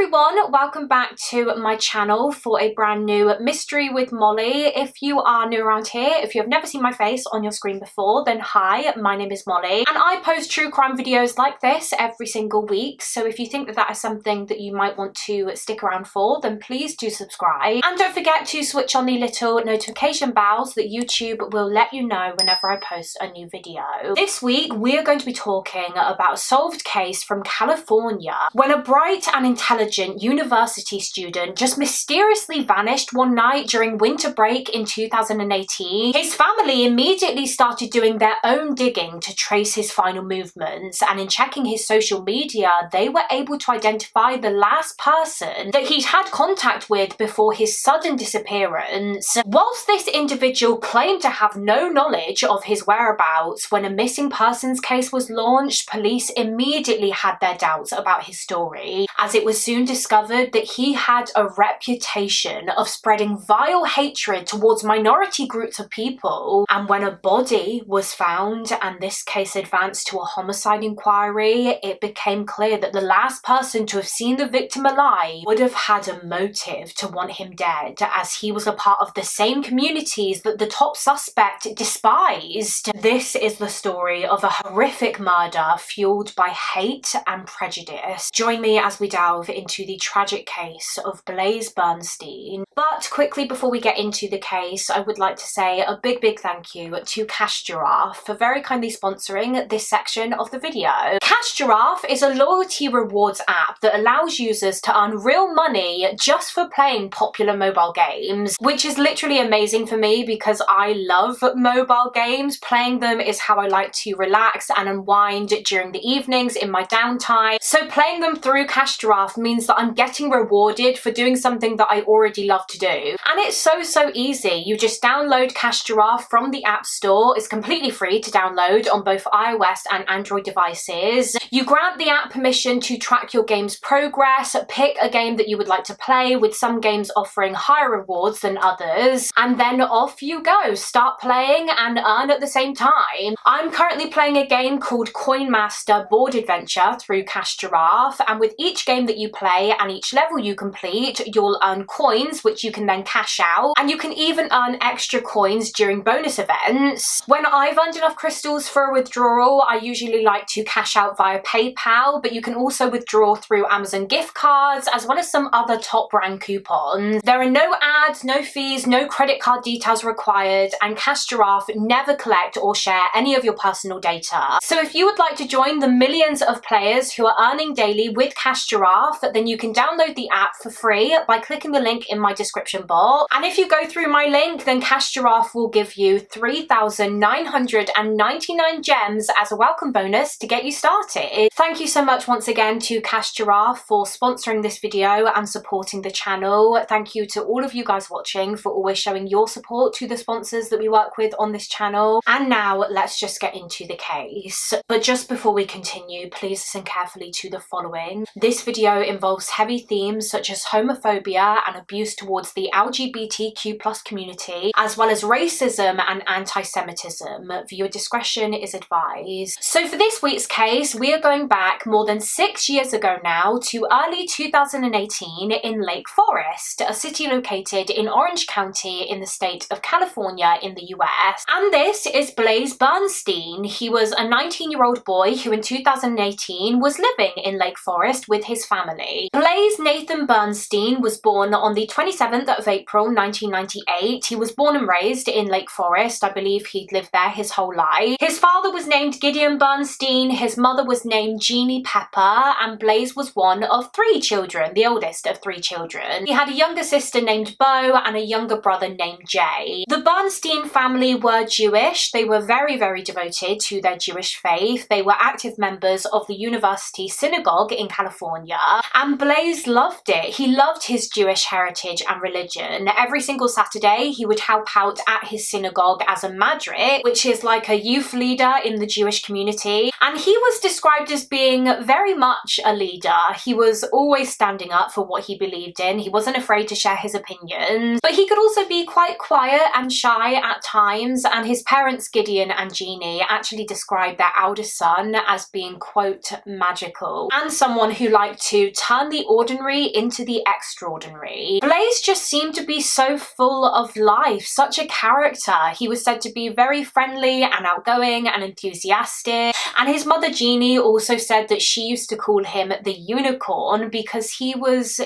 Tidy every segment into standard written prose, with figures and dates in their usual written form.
everyone, welcome back to my channel for a brand new mystery with Mollie. If you are new around here, if you have never seen my face on your screen before, then hi, my name is Mollie and I post true crime videos like this every single week. So if you think that that is something that you might want to stick around for, then please do subscribe. And don't forget to switch on the little notification bell so that YouTube will let you know whenever I post a new video. This week, we are going to be talking about a solved case from California when a bright and intelligent university student just mysteriously vanished one night during winter break in 2018. His family immediately started doing their own digging to trace his final movements, and in checking his social media, they were able to identify the last person that he'd had contact with before his sudden disappearance. Whilst this individual claimed to have no knowledge of his whereabouts, when a missing persons case was launched, police immediately had their doubts about his story, as it was soon discovered that he had a reputation of spreading vile hatred towards minority groups of people. And when a body was found and this case advanced to a homicide inquiry, it became clear that the last person to have seen the victim alive would have had a motive to want him dead, as he was a part of the same communities that the top suspect despised. This is the story of a horrific murder fueled by hate and prejudice. Join me as we delve into the tragic case of Blaze Bernstein. But quickly before we get into the case, I would like to say a big thank you to Cash Giraffe for very kindly sponsoring this section of the video. Cash Giraffe is a loyalty rewards app that allows users to earn real money just for playing popular mobile games, which is literally amazing for me because I love mobile games. Playing them is how I like to relax and unwind during the evenings in my downtime. So playing them through Cash Giraffe means that I'm getting rewarded for doing something that I already love to do. And it's so easy. You just download Cash Giraffe from the App Store. It's completely free to download on both iOS and Android devices. You grant the app permission to track your game's progress, pick a game that you would like to play, with some games offering higher rewards than others, and then off you go. Start playing and earn at the same time. I'm currently playing a game called Coin Master Board Adventure through Cash Giraffe, and with each game that you play and each level you complete, you'll earn coins which you can then cash out, and you can even earn extra coins during bonus events. When I've earned enough crystals for a withdrawal, I usually like to cash out via PayPal, but you can also withdraw through Amazon gift cards as well as some other top brand coupons. There are no ads, no fees, no credit card details required, and Cash Giraffe never collect or share any of your personal data. So if you would like to join the millions of players who are earning daily with Cash Giraffe, then you can download the app for free by clicking the link in my description box. And if you go through my link, then Cash Giraffe will give you 3,999 gems as a welcome bonus to get you started. Thank you so much once again to Cash Giraffe for sponsoring this video and supporting the channel. Thank you to all of you guys watching for always showing your support to the sponsors that we work with on this channel. And now let's just get into the case. But just before we continue, please listen carefully to the following. This video involves heavy themes such as homophobia and abuse towards the LGBTQ+ community, as well as racism and anti-Semitism. Viewer discretion is advised. So for this week's case, we are going back more than 6 years ago now to early 2018 in Lake Forest, a city located in Orange County in the state of California in the US. And this is Blaze Bernstein. He was a 19-year-old boy who in 2018 was living in Lake Forest with his family. Blaze Nathan Bernstein was born on the 27th of April 1998. He was born and raised in Lake Forest. I believe he'd lived there his whole life. His father was named Gideon Bernstein, his mother was named Jeannie Pepper, and Blaze was one of 3 children, the oldest of 3 children. He had a younger sister named Bo and a younger brother named Jay. The Bernstein family were Jewish. They were very devoted to their Jewish faith. They were active members of the university synagogue in California, and Blaze loved it. He loved his Jewish heritage and religion. Every single Saturday, he would help out at his synagogue as a madrik, which is like a youth leader in the Jewish community, and he was described as being very much a leader. He was always standing up for what he believed in. He wasn't afraid to share his opinions, but he could also be quite quiet and shy at times, and his parents Gideon and Jeannie actually described their eldest son as being, quote, magical, and someone who liked to turn the ordinary into the extraordinary. Blaze just seemed to be so full of life, such a character. He was said to be very friendly and outgoing and enthusiastic, and his mother Jeannie also said that she used to call him the unicorn because he was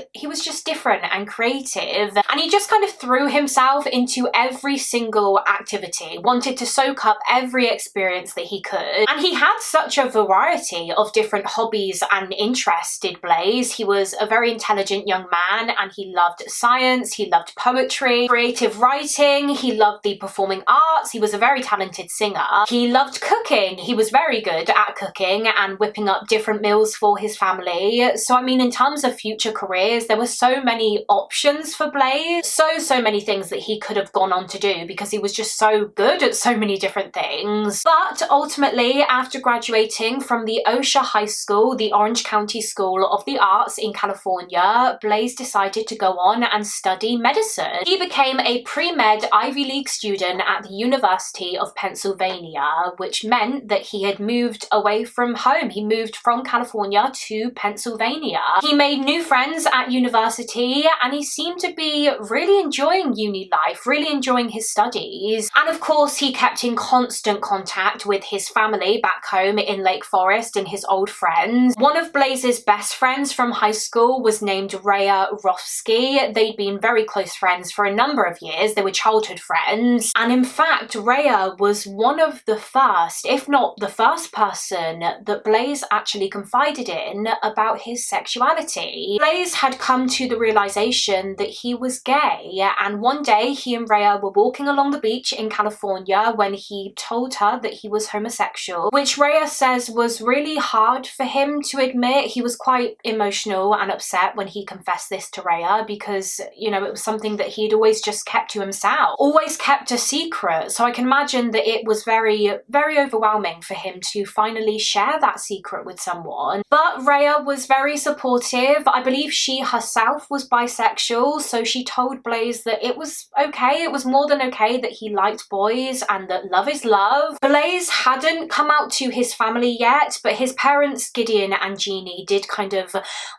just different and creative, and he just kind of threw himself into every single activity, wanted to soak up every experience that he could, and he had such a variety of different hobbies and interests, did Blaze. He was a very intelligent young man, and he loved science, he loved poetry, creative writing, he loved the performing arts, he was a very talented singer, he loved cooking, he was very good at cooking and whipping up different meals for his family. So I mean, in terms of future careers, there were so many options for Blaze, so many things that he could have gone on to do because he was just so good at so many different things. But ultimately, after graduating from the Osher High School, the Orange County School of the Arts in California, Blaze decided to go on and study medicine. He became a pre-med Ivy League student at the University of Pennsylvania, which meant that he had moved away from home. He moved from California to Pennsylvania. He made new friends at university, and he seemed to be really enjoying uni life, really enjoying his studies. And of course, he kept in constant contact with his family back home in Lake Forest and his old friends. One of Blaze's best friends from high school was named Rhea Rofsky. They'd been very close friends for a number of years. They were childhood friends. And in fact, Rhea was one of the first, if not the first person that Blaze actually confided in about his sexuality. Blaze had come to the realization that he was gay, and one day he and Rhea were walking along the beach in California when he told her that he was homosexual, which Rhea says was really hard for him to admit. He was quite emotional and upset when he confessed this to Rhea because, you know, it was something that he'd always just kept to himself, always kept a secret. So I can imagine that it was very overwhelming for him to finally share that secret with someone. But Rhea was very supportive. I believe she herself was bisexual, so she told Blaze that it was okay, it was more than okay that he liked boys and that love is love. Blaze hadn't come out to his family yet, but his parents, Gideon and Jeannie, did kind of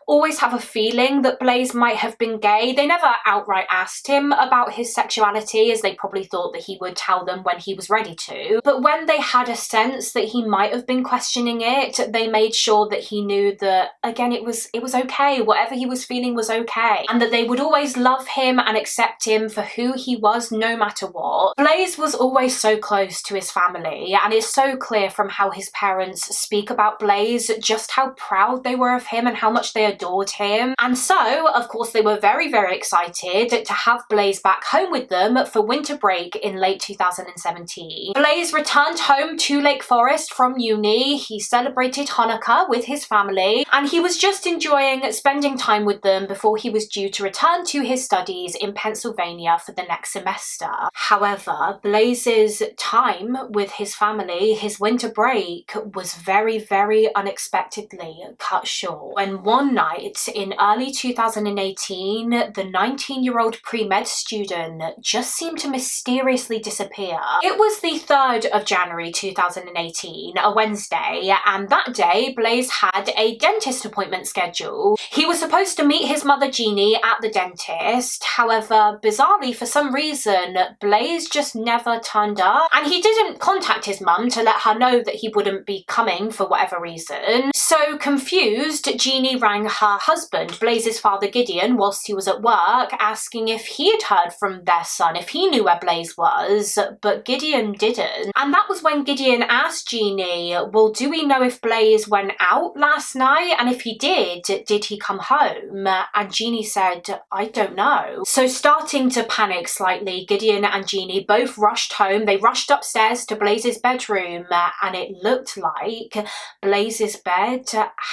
always have a feeling that Blaze might have been gay. They never outright asked him about his sexuality, as they probably thought that he would tell them when he was ready to. But when they had a sense that he might have been questioning it, they made sure that he knew that, again, it was okay, whatever he was feeling was okay, and that they would always love him and accept him for who he was no matter what. Blaze was always so close to his family, and it's so clear from how his parents speak about Blaze just how proud they were of him and how much they adored him. And so, of course, they were very excited to have Blaze back home with them for winter break in late 2017. Blaze returned home to Lake Forest from uni. He celebrated Hanukkah with his family, and he was just enjoying spending time with them before he was due to return to his studies in Pennsylvania for the next semester. However, Blaze's time with his family, his winter break, was very unexpectedly cut short when one night in early 2018, the 19-year-old pre-med student just seemed to mysteriously disappear. It was the 3rd of January 2018, a Wednesday, and that day Blaze had a dentist appointment scheduled. He was supposed to meet his mother Jeannie at the dentist. However, bizarrely, for some reason, Blaze just never turned up, and he didn't contact his mum to let her know that he wouldn't be coming for whatever reason. So confused, Jeannie rang her husband, Blaze's father Gideon, whilst he was at work, asking if he had heard from their son, if he knew where Blaze was, but Gideon didn't. And that was when Gideon asked Jeannie, well, do we know if Blaze went out last night? And if he did he come home? And Jeannie said, I don't know. So starting to panic slightly, Gideon and Jeannie both rushed home. They rushed upstairs to Blaze's bedroom, and it looked like Blaze's bed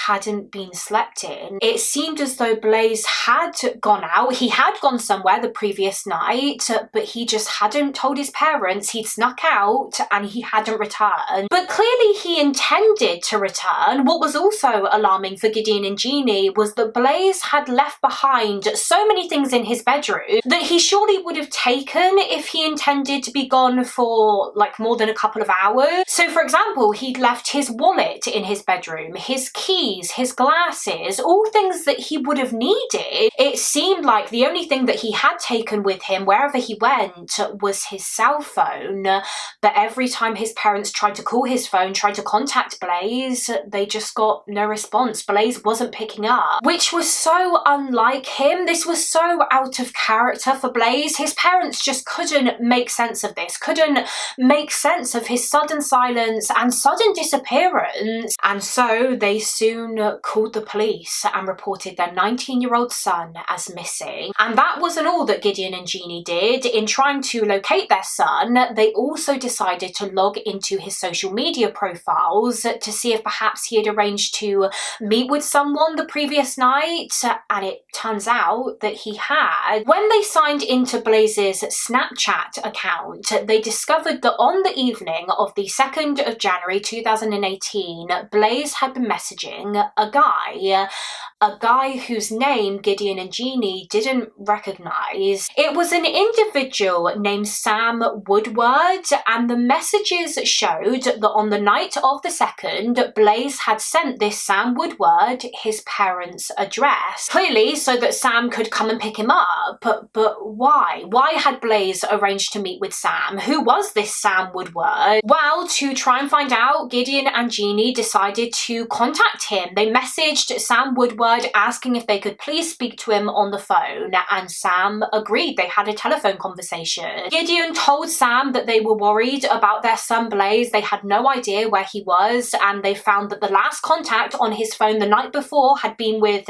hadn't been slept in. It seemed as though Blaze had gone out. He had gone somewhere the previous night, but he just hadn't told his parents. He'd snuck out and he hadn't returned. But clearly he intended to return. What was also alarming for Gideon and Jeannie was that Blaze had left behind so many things in his bedroom that he surely would have taken if he intended to be gone for like more than a couple of hours. So for example, he'd left his wallet in his bedroom, his keys, his glasses, glasses, all things that he would have needed. It seemed like the only thing that he had taken with him wherever he went was his cell phone, but every time his parents tried to call his phone, tried to contact Blaze, they just got no response. Blaze wasn't picking up, which was so unlike him. This was so out of character for Blaze. His parents just couldn't make sense of this, couldn't make sense of his sudden silence and sudden disappearance, and so they soon called the police and reported their 19-year-old son as missing. And that wasn't all that Gideon and Jeannie did. In trying to locate their son, they also decided to log into his social media profiles to see if perhaps he had arranged to meet with someone the previous night, and it turns out that he had. When they signed into Blaze's Snapchat account, they discovered that on the evening of the 2nd of January 2018, Blaze had been messaging a guy whose name Gideon and Jeannie didn't recognise. It was an individual named Sam Woodward, and the messages showed that on the night of the 2nd, Blaze had sent this Sam Woodward his parents' address, clearly so that Sam could come and pick him up. But why? Why had Blaze arranged to meet with Sam? Who was this Sam Woodward? Well, to try and find out, Gideon and Jeannie decided to contact him. They messaged Sam Woodward asking if they could please speak to him on the phone, and Sam agreed. They had a telephone conversation. Gideon told Sam that they were worried about their son Blaze. They had no idea where he was, and they found that the last contact on his phone the night before had been with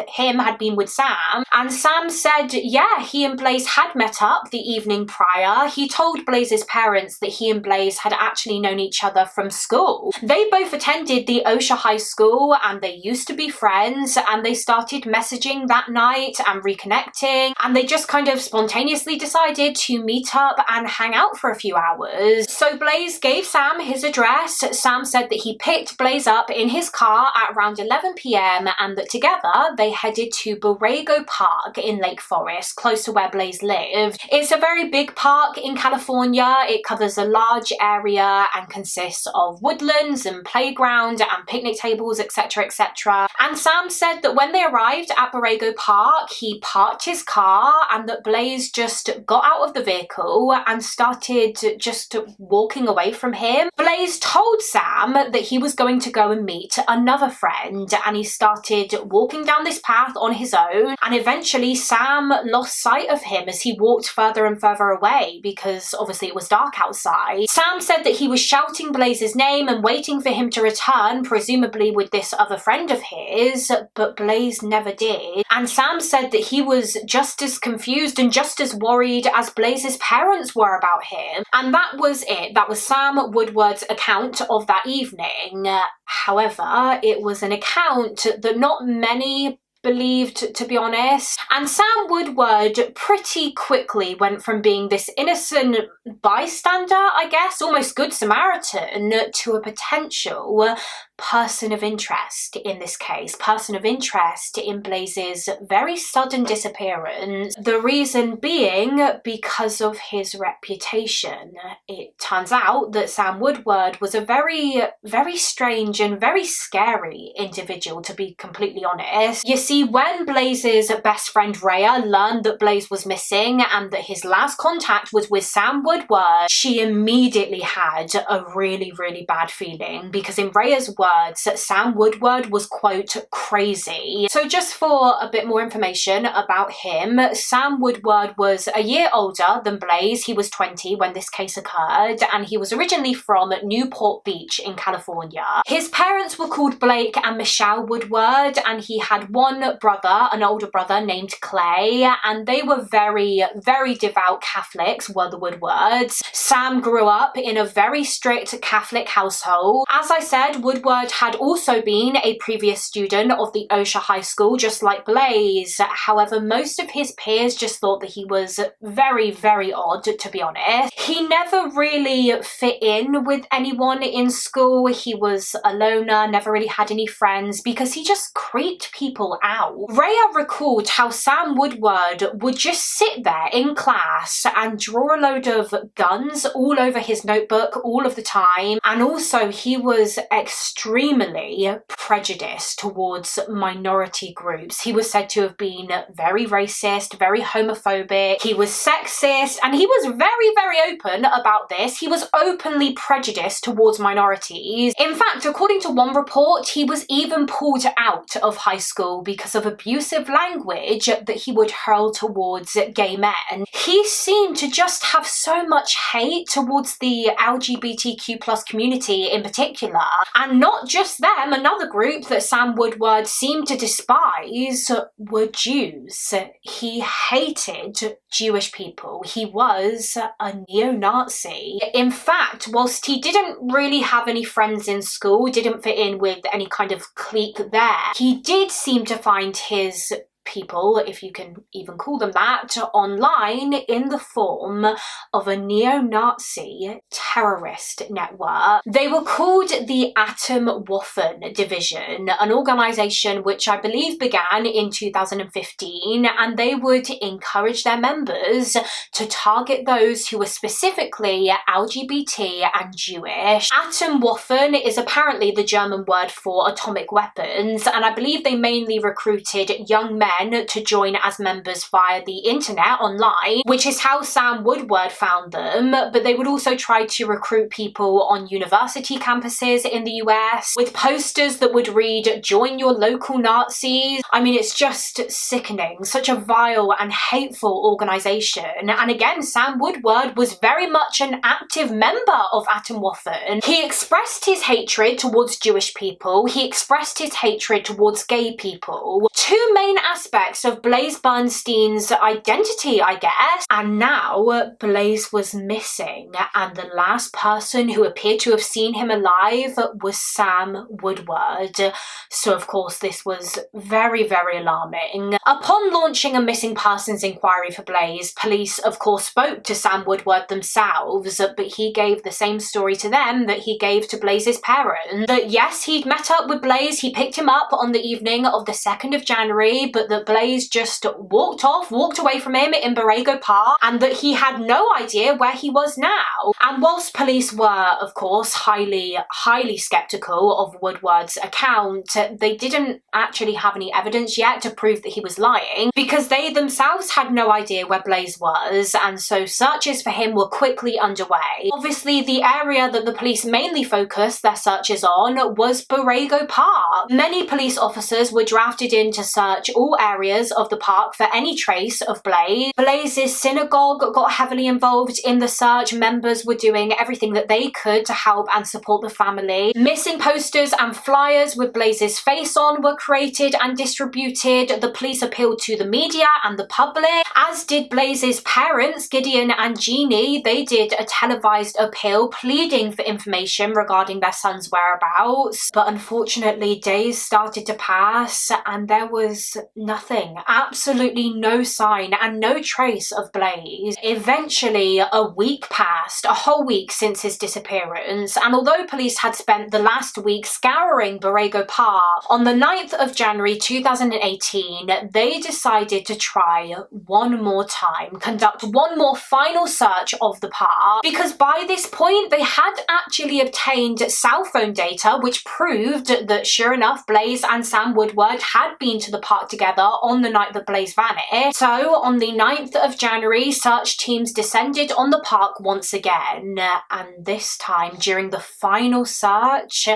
Sam. And Sam said, yeah, he and Blaze had met up the evening prior. He told Blaze's parents that he and Blaze had actually known each other from school. They both attended the Osha High School, and they used to be friends, and they started messaging that night and reconnecting, and they just kind of spontaneously decided to meet up and hang out for a few hours. So Blaze gave Sam his address. Sam said that he picked Blaze up in his car at around 11 p.m. and that together they headed to Borrego Park in Lake Forest, close to where Blaze lived. It's a very big park in California. It covers a large area and consists of woodlands and playground and picnic tables, etc, etc. And Sam said that when they arrived at Borrego Park, he parked his car and that Blaze just got out of the vehicle and started just walking away from him. Blaze told Sam that he was going to go and meet another friend, and he started walking down this path on his own, and eventually Sam lost sight of him as he walked further and further away because obviously it was dark outside. Sam said that he was shouting Blaze's name and waiting for him to return, presumably with this other friend of his, but Blaze never did. And Sam said that he was just as confused and just as worried as Blaze's parents were about him. And that was it. That was Sam Woodward's account of that evening. However, it was an account that not many believed, to be honest. And Sam Woodward pretty quickly went from being this innocent bystander, I guess, almost good Samaritan, to a potential person of interest in this case, person of interest in Blaze's very sudden disappearance. The reason being because of his reputation. It turns out that Sam Woodward was a very, very strange and very scary individual, to be completely honest. You see, when Blaze's best friend Rhea learned that Blaze was missing and that his last contact was with Sam Woodward, she immediately had a really, really bad feeling because in Rhea's words, Sam Woodward was, quote, crazy. So just for a bit more information about him, Sam Woodward was a year older than Blaze. He was 20 when this case occurred, and he was originally from Newport Beach in California. His parents were called Blake and Michelle Woodward, and he had one brother, an older brother named Clay, and they were very, very devout Catholics, were the Woodwards. Sam grew up in a very strict Catholic household. As I said, Woodward had also been a previous student of the Osha High School, just like Blaze. However, most of his peers just thought that he was very, very odd, to be honest. He never really fit in with anyone in school. He was a loner, never really had any friends because he just creeped people out. Rhea recalled how Sam Woodward would just sit there in class and draw a load of guns all over his notebook all of the time, and also he was extremely extremely prejudiced towards minority groups. He was said to have been very racist, very homophobic, he was sexist, and he was very, very open about this. He was openly prejudiced towards minorities. In fact, according to one report, he was even pulled out of high school because of abusive language that he would hurl towards gay men. He seemed to just have so much hate towards the LGBTQ plus community in particular. And not just them, another group that Sam Woodward seemed to despise were Jews. He hated Jewish people. He was a neo-Nazi. In fact, whilst he didn't really have any friends in school, didn't fit in with any kind of clique there, he did seem to find his people, if you can even call them that, online in the form of a neo-Nazi terrorist network. They were called the Atomwaffen Division, an organisation which I believe began in 2015, and they would encourage their members to target those who were specifically LGBT and Jewish. Atomwaffen is apparently the German word for atomic weapons, and I believe they mainly recruited young men to join as members via the internet online, which is how Sam Woodward found them, but they would also try to recruit people on university campuses in the US with posters that would read, "Join your local Nazis." I mean, it's just sickening. Such a vile and hateful organisation. And again, Sam Woodward was very much an active member of Atomwaffen. He expressed his hatred towards Jewish people. He expressed his hatred towards gay people. Two main aspects of Blaze Bernstein's identity, I guess. And now Blaze was missing, and the last person who appeared to have seen him alive was Sam Woodward. So of course this was very, very alarming. Upon launching a missing persons inquiry for Blaze, police of course spoke to Sam Woodward themselves, but he gave the same story to them that he gave to Blaze's parents. That yes, he'd met up with Blaze, he picked him up on the evening of the 2nd of January, but that Blaze just walked away from him in Borrego Park, and that he had no idea where he was now. And whilst police were, of course, highly skeptical of Woodward's account, they didn't actually have any evidence yet to prove that he was lying, because they themselves had no idea where Blaze was, and so searches for him were quickly underway. Obviously, the area that the police mainly focused their searches on was Borrego Park. Many police officers were drafted in to search all areas of the park for any trace of Blaze. Blaze's synagogue got heavily involved in the search. Members were doing everything that they could to help and support the family. Missing posters and flyers with Blaze's face on were created and distributed. The police appealed to the media and the public, as did Blaze's parents, Gideon and Jeannie. They did a televised appeal pleading for information regarding their son's whereabouts. But unfortunately, days started to pass and there was nothing, absolutely no sign and no trace of Blaze. Eventually, a week passed, a whole week since his disappearance, and although police had spent the last week scouring Borrego Park, on the 9th of January 2018, they decided to try one more time, conduct one more final search of the park, because by this point they had actually obtained cell phone data which proved that sure enough Blaze and Sam Woodward had been to the park together on the night that Blaze vanished. So on the 9th of January, search teams descended on the park once again, and this time during the final search,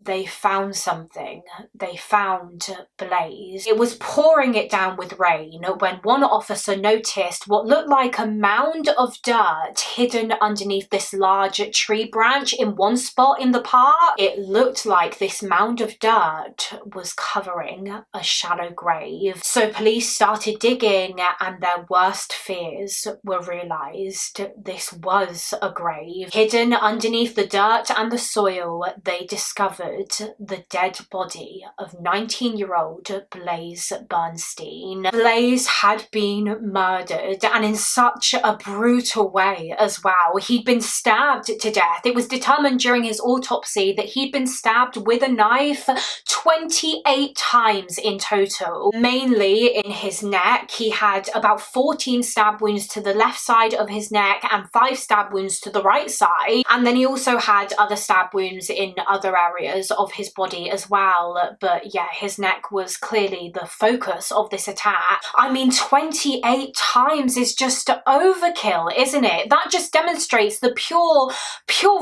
they found something. They found Blaze. It was pouring it down with rain when one officer noticed what looked like a mound of dirt hidden underneath this large tree branch in one spot in the park. It looked like this mound of dirt was covering a shallow grave. So police started digging and their worst fears were realised. This was a grave. Hidden underneath the dirt and the soil, they discovered the dead body of 19-year-old Blaze Bernstein. Blaze had been murdered, and in such a brutal way as well. He'd been stabbed to death. It was determined during his autopsy that he'd been stabbed with a knife 28 times in total, mainly in his neck. He had about 14 stab wounds to the left side of his neck and 5 stab wounds to the right side, and then he also had other stab wounds in other areas images of his body as well, but yeah, his neck was clearly the focus of this attack. I mean, 28 times is just overkill, isn't it? That just demonstrates the pure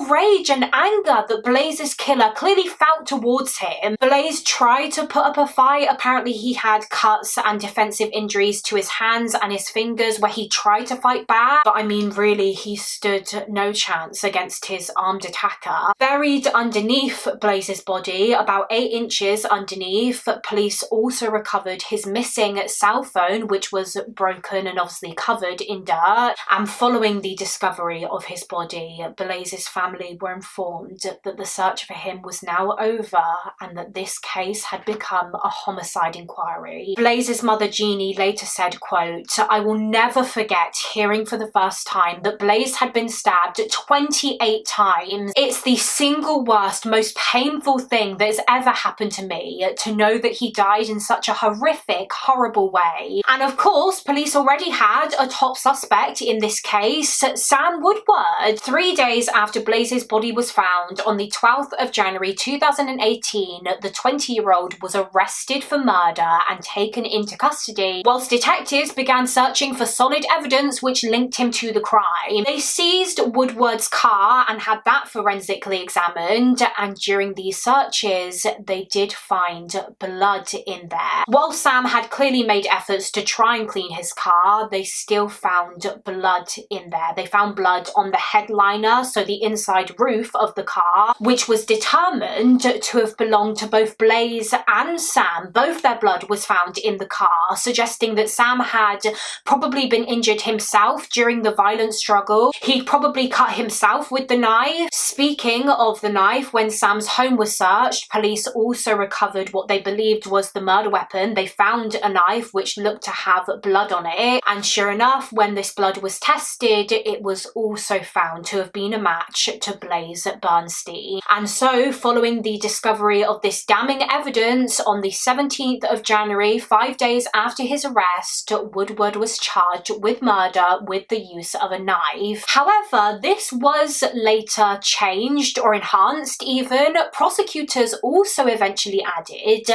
rage and anger that Blaze's killer clearly felt towards him. Blaze tried to put up a fight. Apparently he had cuts and defensive injuries to his hands and his fingers where he tried to fight back, but I mean, really, he stood no chance against his armed attacker. Buried underneath Blaze's body, about 8 inches underneath, police also recovered his missing cell phone, which was broken and obviously covered in dirt. And following the discovery of his body, Blaze's family were informed that the search for him was now over and that this case had become a homicide inquiry. Blaze's mother, Jeannie, later said, quote, "I will never forget hearing for the first time that Blaze had been stabbed 28 times. It's the single worst, most painful thing that has ever happened to me, to know that he died in such a horrific, horrible way." And of course, police already had a top suspect in this case, Sam Woodward. 3 days after Blaze's body was found, on the 12th of January 2018, the 20-year-old was arrested for murder and taken into custody, whilst detectives began searching for solid evidence which linked him to the crime. They seized Woodward's car and had that forensically examined, and during these searches, they did find blood in there. While Sam had clearly made efforts to try and clean his car, they still found blood in there. They found blood on the headliner, so the inside roof of the car, which was determined to have belonged to both Blaze and Sam. Both their blood was found in the car, suggesting that Sam had probably been injured himself during the violent struggle. He'd probably cut himself with the knife. Speaking of the knife, when Sam's home was searched, police also recovered what they believed was the murder weapon. They found a knife which looked to have blood on it, and sure enough, when this blood was tested, it was also found to have been a match to Blaze Bernstein. And so, following the discovery of this damning evidence on the 17th of January, 5 days after his arrest, Woodward was charged with murder with the use of a knife. However, this was later changed or enhanced even. Prosecutors also eventually added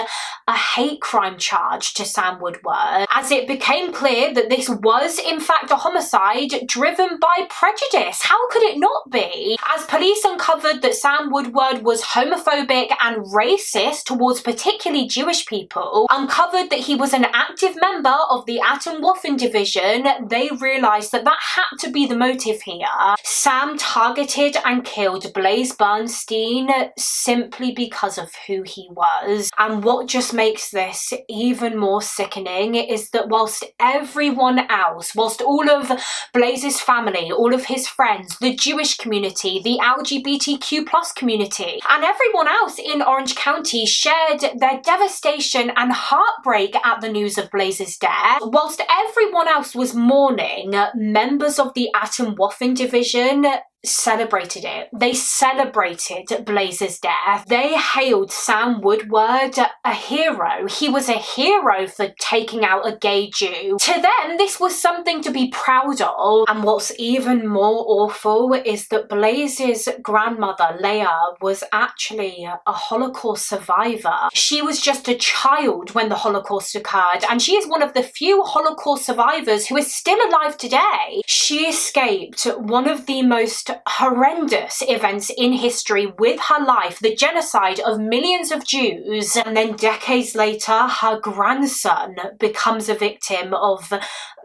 a hate crime charge to Sam Woodward, as it became clear that this was in fact a homicide driven by prejudice. How could it not be? As police uncovered that Sam Woodward was homophobic and racist towards particularly Jewish people, uncovered that he was an active member of the Atomwaffen division, they realised that that had to be the motive here. Sam targeted and killed Blaze Bernstein simply because of who he was. And what just makes this even more sickening is that whilst everyone else, whilst all of Blaze's family, all of his friends, the Jewish community, the LGBTQ+ community, and everyone else in Orange County shared their devastation and heartbreak at the news of Blaze's death, whilst everyone else was mourning, members of the Atomwaffen division celebrated it. They celebrated Blaze's death. They hailed Sam Woodward a hero. He was a hero for taking out a gay Jew. To them, this was something to be proud of. And what's even more awful is that Blaze's grandmother, Leah, was actually a Holocaust survivor. She was just a child when the Holocaust occurred, and she is one of the few Holocaust survivors who is still alive today. She escaped one of the most horrendous events in history with her life, the genocide of millions of Jews, and then decades later her grandson becomes a victim of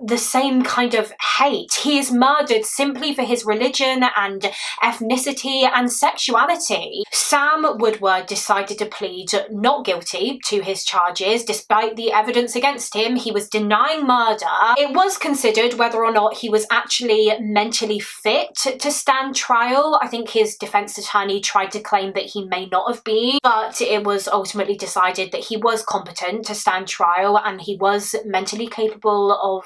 the same kind of hate. He is murdered simply for his religion and ethnicity and sexuality. Sam Woodward decided to plead not guilty to his charges. Despite the evidence against him, he was denying murder. It was considered whether or not he was actually mentally fit to stand trial. I think his defense attorney tried to claim that he may not have been, but it was ultimately decided that he was competent to stand trial and he was mentally capable of,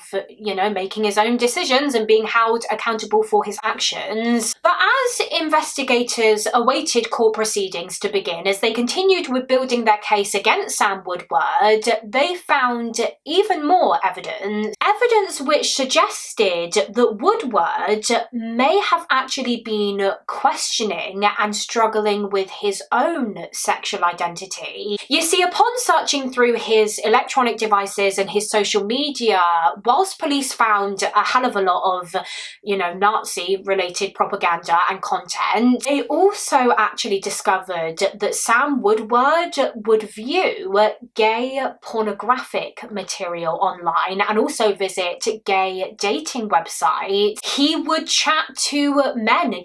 making his own decisions and being held accountable for his actions. But as investigators awaited court proceedings to begin, as they continued with building their case against Sam Woodward, they found even more evidence which suggested that Woodward may have actually actually been questioning and struggling with his own sexual identity. You see, upon searching through his electronic devices and his social media, whilst police found a hell of a lot of, Nazi-related propaganda and content, they also actually discovered that Sam Woodward would view gay pornographic material online and also visit gay dating websites. He would chat to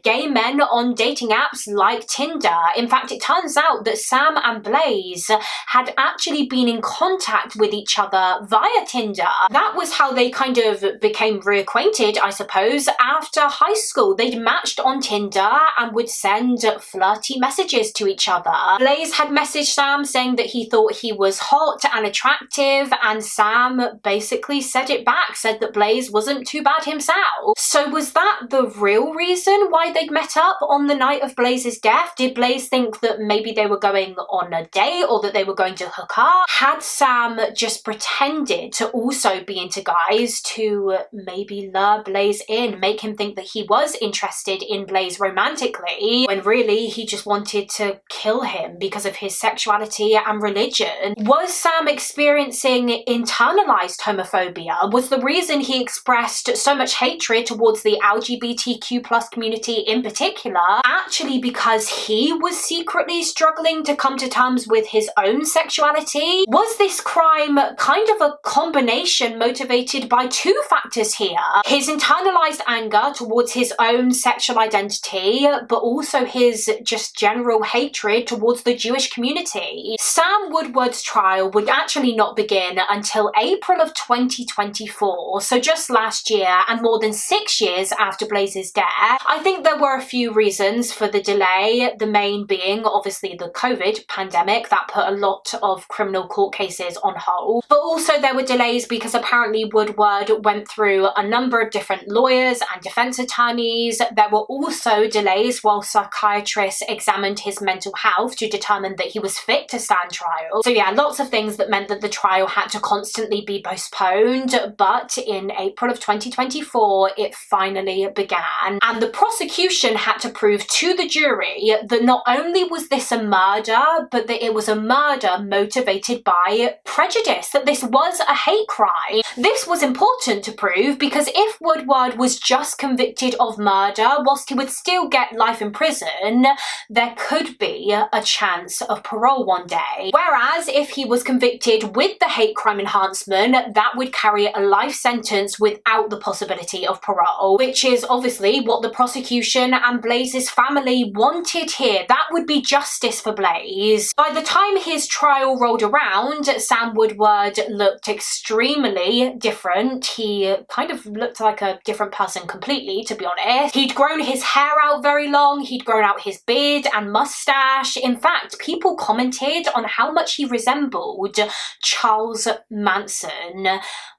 gay men on dating apps like Tinder. In fact, it turns out that Sam and Blaze had actually been in contact with each other via Tinder. That was how they kind of became reacquainted, I suppose. After high school, they'd matched on Tinder and would send flirty messages to each other. Blaze had messaged Sam saying that he thought he was hot and attractive, and Sam basically said it back, said that Blaze wasn't too bad himself. So was that the real reason why they'd met up on the night of Blaze's death? Did Blaze think that maybe they were going on a date or that they were going to hook up? Had Sam just pretended to also be into guys to maybe lure Blaze in, make him think that he was interested in Blaze romantically, when really he just wanted to kill him because of his sexuality and religion? Was Sam experiencing internalized homophobia? Was the reason he expressed so much hatred towards the LGBTQ+ community in particular actually because he was secretly struggling to come to terms with his own sexuality? Was this crime kind of a combination motivated by two factors here? His internalized anger towards his own sexual identity, but also his just general hatred towards the Jewish community. Sam Woodward's trial would actually not begin until April of 2024, so just last year and more than 6 years after Blaze's death. I think there were a few reasons for the delay, the main being obviously the COVID pandemic that put a lot of criminal court cases on hold, but also there were delays because apparently Woodward went through a number of different lawyers and defense attorneys. There were also delays while psychiatrists examined his mental health to determine that he was fit to stand trial. So yeah, lots of things that meant that the trial had to constantly be postponed, but in April of 2024 it finally began, and the prosecution had to prove to the jury that not only was this a murder, but that it was a murder motivated by prejudice, that this was a hate crime. This was important to prove because if Woodward was just convicted of murder, whilst he would still get life in prison, there could be a chance of parole one day. Whereas if he was convicted with the hate crime enhancement, that would carry a life sentence without the possibility of parole, which is obviously what the prosecution and Blaze's family wanted here. That would be justice for Blaze. By the time his trial rolled around, Sam Woodward looked extremely different. He kind of looked like a different person completely, to be honest. He'd grown his hair out very long, he'd grown out his beard and mustache. In fact, people commented on how much he resembled Charles Manson.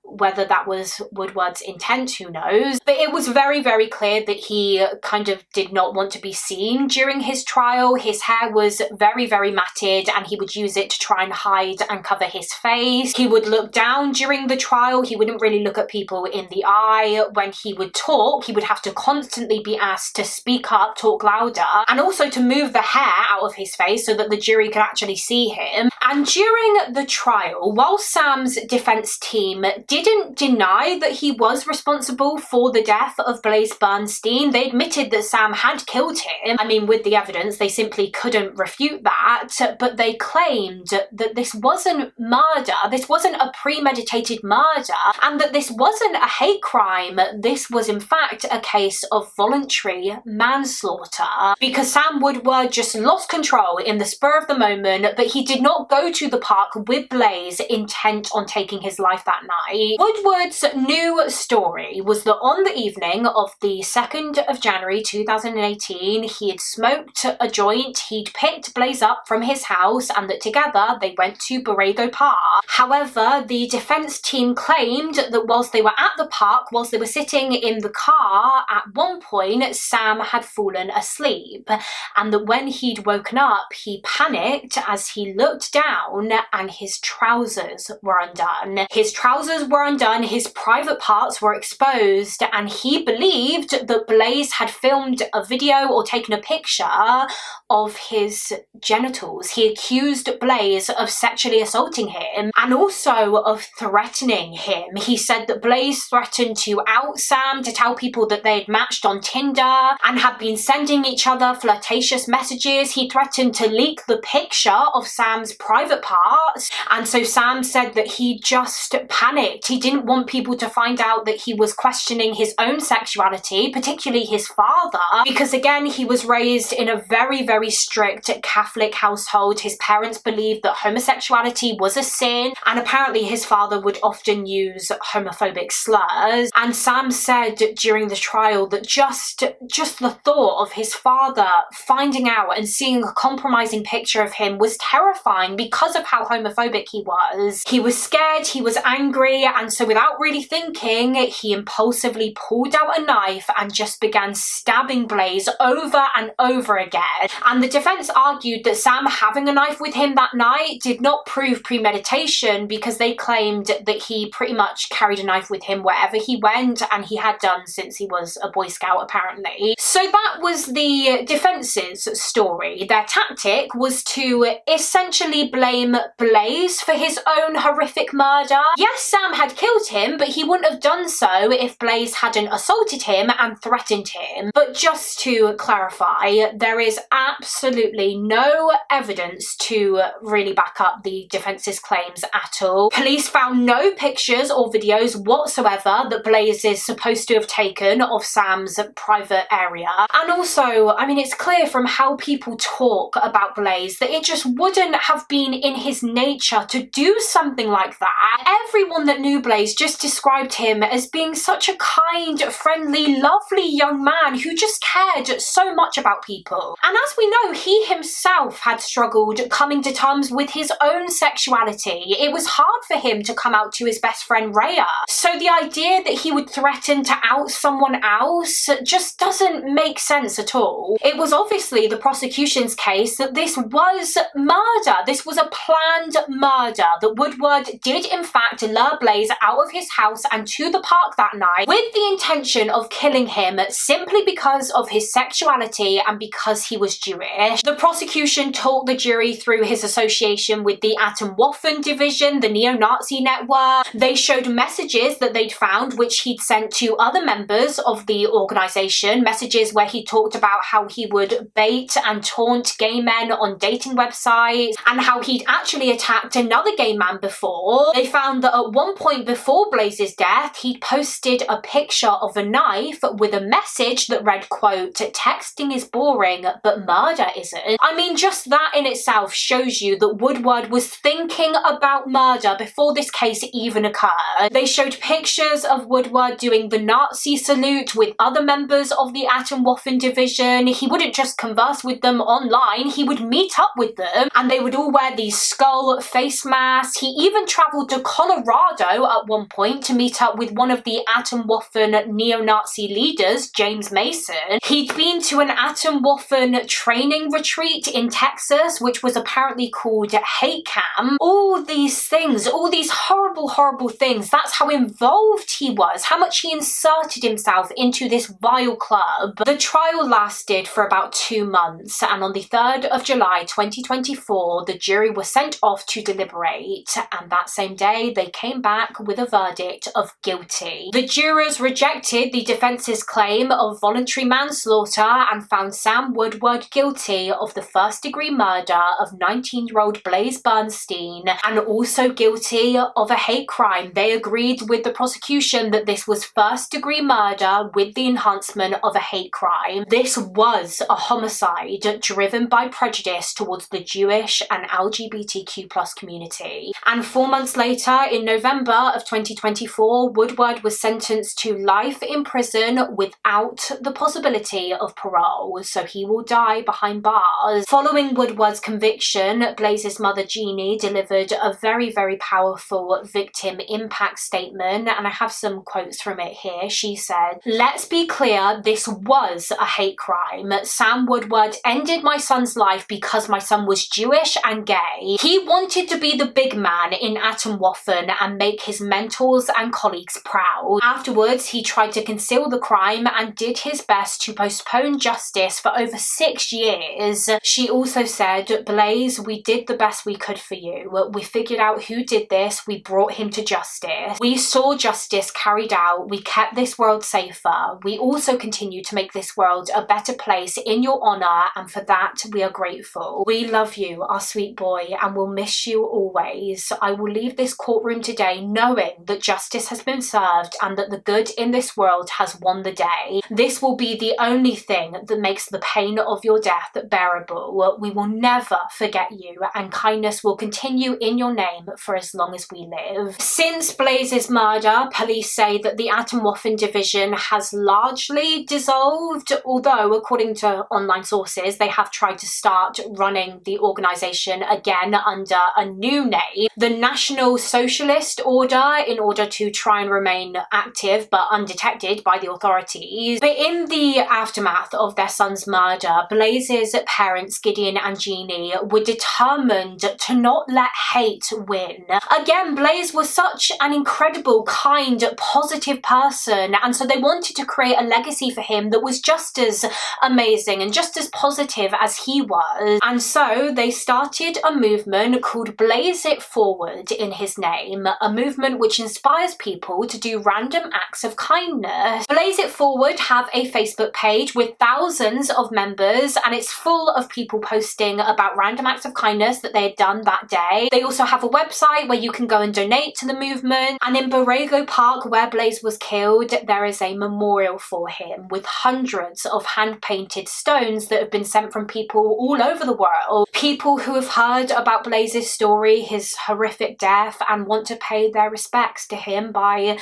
Whether that was Woodward's intent, who knows? But it was very, very clear that he kind of did not want to be seen during his trial. His hair was very, very matted and he would use it to try and hide and cover his face. He would look down during the trial. He wouldn't really look at people in the eye. When he would talk, he would have to constantly be asked to speak up, talk louder, and also to move the hair out of his face so that the jury could actually see him. And during the trial, while Sam's defense team didn't deny that he was responsible for the death of Blaze Bernstein, they admitted that Sam had killed him. I mean, with the evidence, they simply couldn't refute that, but they claimed that this wasn't murder, this wasn't a premeditated murder, and that this wasn't a hate crime. This was in fact a case of voluntary manslaughter, because Sam Woodward just lost control in the spur of the moment, but he did not go to the park with Blaze intent on taking his life that night. Woodward's new story was that on the evening of the 2nd of January 2018, he had smoked a joint, he'd picked Blaze up from his house, and that together they went to Borrego Park. However, the defense team claimed that whilst they were at the park, whilst they were sitting in the car, at one point Sam had fallen asleep, and that when he'd woken up, he panicked as he looked down and his trousers were undone. His trousers were undone, his private parts were exposed, and he believed that Blaze had filmed a video or taken a picture of his genitals. He accused Blaze of sexually assaulting him and also of threatening him. He said that Blaze threatened to out Sam, to tell people that they had matched on Tinder and had been sending each other flirtatious messages. He threatened to leak the picture of Sam's private parts, and so Sam said that he just panicked. He didn't want people to find out that he was questioning his own sexuality, particularly his father, because again, he was raised in a very, very strict Catholic household. His parents believed that homosexuality was a sin, and apparently his father would often use homophobic slurs. And Sam said during the trial that just the thought of his father finding out and seeing a compromising picture of him was terrifying because of how homophobic he was. He was scared, he was angry, and so without really thinking, he impulsively pulled out a knife and just began stabbing Blaze over and over again. And the defense argued that Sam having a knife with him that night did not prove premeditation, because they claimed that he pretty much carried a knife with him wherever he went, and he had done since he was a Boy Scout apparently. So that was the defense's story. Their tactic was to essentially blame Blaze for his own horrific murder. Yes, Sam had killed him, but he wouldn't have done so if Blaze hadn't assaulted him and threatened him. But just to clarify, there is absolutely no evidence to really back up the defense's claims at all. Police found no pictures or videos whatsoever that Blaze is supposed to have taken of Sam's private area. And also, I mean, it's clear from how people talk about Blaze that it just wouldn't have been in his nature to do something like that. Everyone that knew Blaze just described him as being such a kind, friendly, lovely young man who just cared so much about people. And as we know, he himself had struggled coming to terms with his own sexuality. It was hard for him to come out to his best friend Rhea. So the idea that he would threaten to out someone else just doesn't make sense at all. It was obviously the prosecution's case that this was murder. This was a planned murder, that Woodward did in fact lure Blaze out of his house and to the park that night with the intention of killing him simply because of his sexuality and because he was Jewish. The prosecution talked the jury through his association with the Atomwaffen division, the neo-Nazi network. They showed messages that they'd found which he'd sent to other members of the organisation, messages where he talked about how he would bait and taunt gay men on dating websites and how he'd actually attacked another gay man before. They found that at one point before Blaze's death, he'd posted a picture of a knife with a message that read, quote, "Texting is boring, but murder isn't." I mean, just that in itself shows you that Woodward was thinking about murder before this case even occurred. They showed pictures of Woodward doing the Nazi salute with other members of the Atomwaffen division. He wouldn't just converse with them online, he would meet up with them, and they would all wear these skull face masks. He even travelled to Colorado at one point to meet up with one of the Atomwaffen neo-Nazi leaders, James Mason. He'd been to an Atomwaffen training retreat in Texas, which was apparently called Hate Camp. All these things, all these horrible, horrible things, that's how involved he was, how much he inserted himself into this vile club. The trial lasted for about 2 months, and on the 3rd of July 2024, the jury was sent off to deliberate, and that same day they came back with a verdict of guilty. The jurors rejected the defence's claim of voluntary manslaughter and found Sam Woodward guilty of the first-degree murder of 19-year-old Blaze Bernstein and also guilty of a hate crime. They agreed with the prosecution that this was first-degree murder with the enhancement of a hate crime. This was a homicide driven by prejudice towards the Jewish and LGBTQ+ community. And 4 months later, in November of 2024, Woodward was sentenced to life in prison without the possibility of parole, so he will die behind bars. Following Woodward's conviction, Blaze's mother Jeannie delivered a very, very powerful victim impact statement, and I have some quotes from it here. She said, "Let's be clear, this was a hate crime. Sam Woodward ended my son's life because my son was Jewish and gay. He wanted to be the big man in Atomwaffen and make make his mentors and colleagues proud. Afterwards, he tried to conceal the crime and did his best to postpone justice for over 6 years. She also said, "Blaze, we did the best we could for you. We figured out who did this, we brought him to justice. We saw justice carried out, we kept this world safer. We also continue to make this world a better place in your honour, and for that we are grateful. We love you, our sweet boy, and will miss you always. I will leave this courtroom today knowing that justice has been served and that the good in this world has won the day. This will be the only thing that makes the pain of your death bearable. We will never forget you, and kindness will continue in your name for as long as we live." Since Blaze's murder, police say that the Atomwaffen division has largely dissolved, although according to online sources they have tried to start running the organisation again under a new name, the National Socialist Order, in order to try and remain active but undetected by the authorities. But in the aftermath of their son's murder, Blaze's parents, Gideon and Jeannie, were determined to not let hate win. Again, Blaze was such an incredible, kind, positive person, and so they wanted to create a legacy for him that was just as amazing and just as positive as he was. And so they started a movement called Blaze It Forward in his name, a movement which inspires people to do random acts of kindness. Blaze It Forward have a Facebook page with thousands of members, and it's full of people posting about random acts of kindness that they had done that day. They also have a website where you can go and donate to the movement, and in Borrego Park, where Blaze was killed, there is a memorial for him with hundreds of hand-painted stones that have been sent from people all over the world. People who have heard about Blaze's story, his horrific death, and want to pay their respects to him by,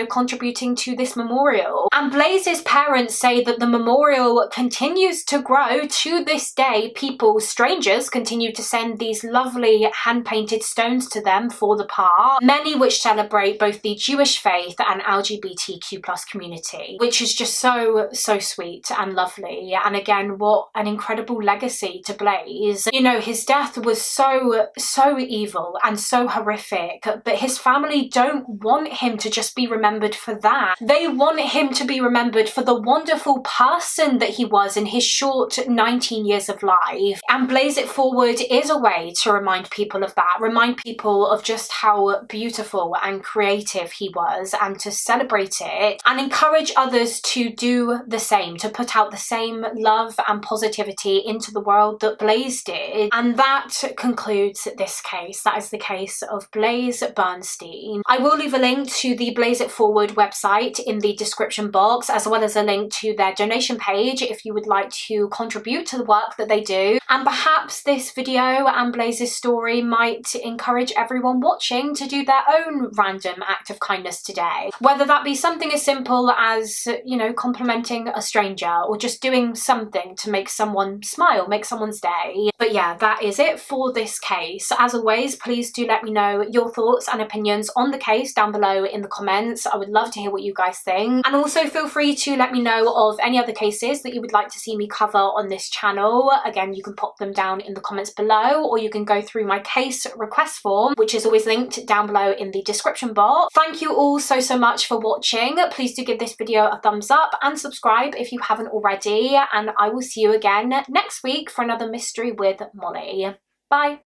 contributing to this memorial. And Blaze's parents say that the memorial continues to grow to this day. People, strangers, continue to send these lovely hand-painted stones to them for the park, many which celebrate both the Jewish faith and LGBTQ+ community, which is just so sweet and lovely. And again, what an incredible legacy to Blaze. His death was so evil and so horrific, but his family don't want him to just be remembered for that. They want him to be remembered for the wonderful person that he was in his short 19 years of life. And Blaze It Forward is a way to remind people of that, remind people of just how beautiful and creative he was, and to celebrate it and encourage others to do the same, to put out the same love and positivity into the world that Blaze did. And that concludes this case. That is the case of Blaze Bernstein. I will leave a link to the Blaze It Forward website in the description box, as well as a link to their donation page if you would like to contribute to the work that they do. And perhaps this video and Blaze's story might encourage everyone watching to do their own random act of kindness today. Whether that be something as simple as, complimenting a stranger, or just doing something to make someone smile, make someone's day. But yeah, that is it for this case. As always, please do let me know your thoughts and opinions on the case down below in the comments. I would love to hear what you guys think. And also feel free to let me know of any other cases that you would like to see me cover on this channel. Again, you can pop them down in the comments below, or you can go through my case request form, which is always linked down below in the description box. Thank you all so much for watching. Please do give this video a thumbs up and subscribe if you haven't already, and I will see you again next week for another mystery with Mollie. Bye!